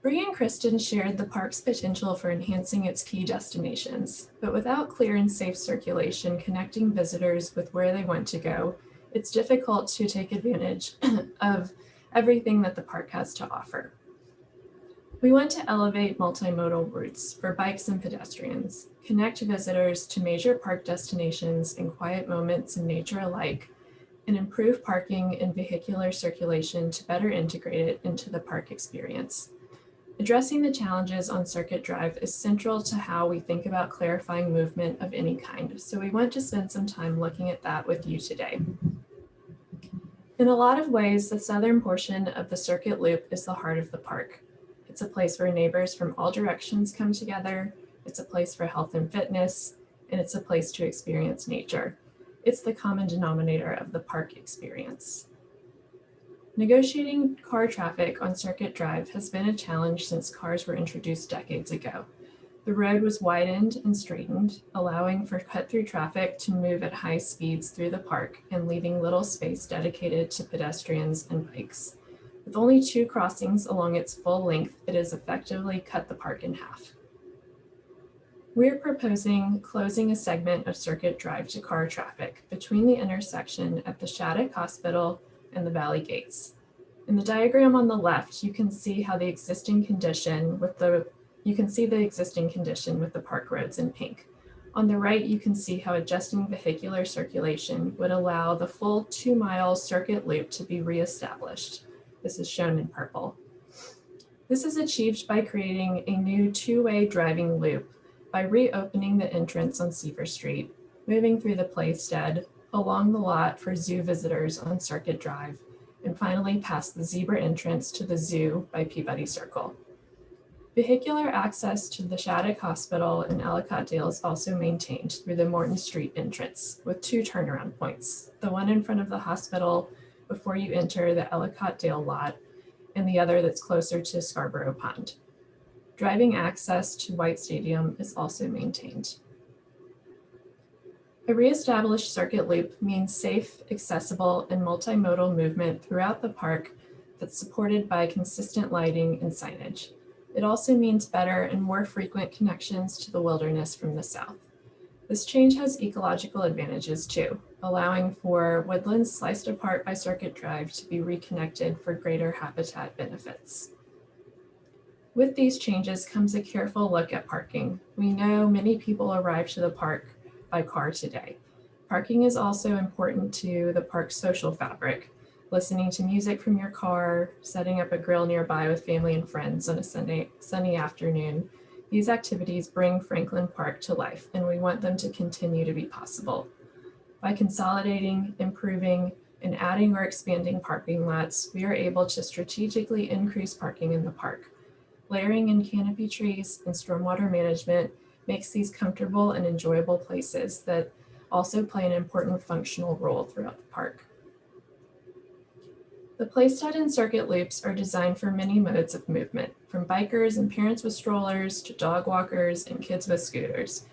Bree and Kristen shared the park's potential for enhancing its key destinations, but without clear and safe circulation connecting visitors with where they want to go, it's difficult to take advantage of everything that the park has to offer. We want to elevate multimodal routes for bikes and pedestrians, connect visitors to major park destinations and quiet moments in nature alike, and improve parking and vehicular circulation to better integrate it into the park experience. Addressing the challenges on Circuit Drive is central to how we think about clarifying movement of any kind, so we want to spend some time looking at that with you today. In a lot of ways, the southern portion of the Circuit Loop is the heart of the park. It's a place where neighbors from all directions come together, it's a place for health and fitness, and it's a place to experience nature. It's the common denominator of the park experience. Negotiating car traffic on Circuit Drive has been a challenge since cars were introduced decades ago. The road was widened and straightened, allowing for cut-through traffic to move at high speeds through the park and leaving little space dedicated to pedestrians and bikes. With only 2 crossings along its full length, it has effectively cut the park in half. We're proposing closing a segment of Circuit Drive to car traffic between the intersection at the Shattuck Hospital and the Valley Gates. In the diagram on the left, you can see the existing condition with the park roads in pink. On the right, you can see how adjusting vehicular circulation would allow the full 2-mile circuit loop to be reestablished. This is shown in purple. This is achieved by creating a new 2-way driving loop by reopening the entrance on Seaver Street, moving through the playstead, along the lot for zoo visitors on Circuit Drive, and finally past the zebra entrance to the zoo by Peabody Circle. Vehicular access to the Shattuck Hospital and Ellicott Dale is also maintained through the Morton Street entrance with 2 turnaround points, the one in front of the hospital before you enter the Ellicott Dale lot, and the other that's closer to Scarborough Pond. Driving access to White Stadium is also maintained. A reestablished circuit loop means safe, accessible, and multimodal movement throughout the park that's supported by consistent lighting and signage. It also means better and more frequent connections to the wilderness from the south. This change has ecological advantages too, allowing for woodlands sliced apart by Circuit Drive to be reconnected for greater habitat benefits. With these changes comes a careful look at parking. We know many people arrive to the park by car today. Parking is also important to the park's social fabric. Listening to music from your car, setting up a grill nearby with family and friends on a sunny afternoon. These activities bring Franklin Park to life, and we want them to continue to be possible. By consolidating, improving, and adding or expanding parking lots, we are able to strategically increase parking in the park. Layering in canopy trees and stormwater management makes these comfortable and enjoyable places that also play an important functional role throughout the park. The playstead and circuit loops are designed for many modes of movement, from bikers and parents with strollers to dog walkers and kids with scooters.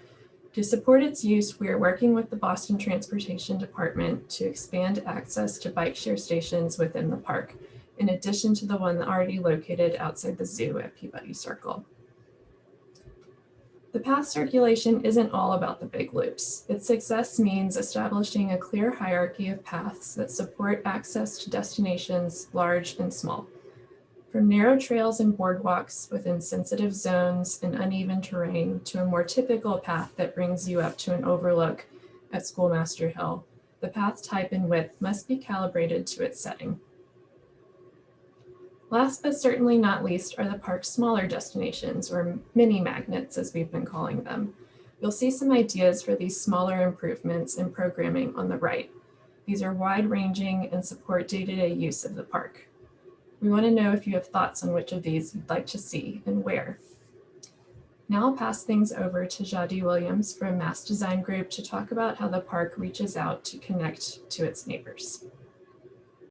To support its use, we are working with the Boston Transportation Department to expand access to bike share stations within the park, in addition to the one already located outside the zoo at Peabody Circle. The path circulation isn't all about the big loops. Its success means establishing a clear hierarchy of paths that support access to destinations large and small. From narrow trails and boardwalks within sensitive zones and uneven terrain to a more typical path that brings you up to an overlook at Schoolmaster Hill, the path type and width must be calibrated to its setting. Last but certainly not least are the park's smaller destinations, or mini magnets as we've been calling them. You'll see some ideas for these smaller improvements in programming on the right. These are wide-ranging and support day-to-day use of the park. We want to know if you have thoughts on which of these you'd like to see and where. Now I'll pass things over to Jadi Williams from Mass Design Group to talk about how the park reaches out to connect to its neighbors.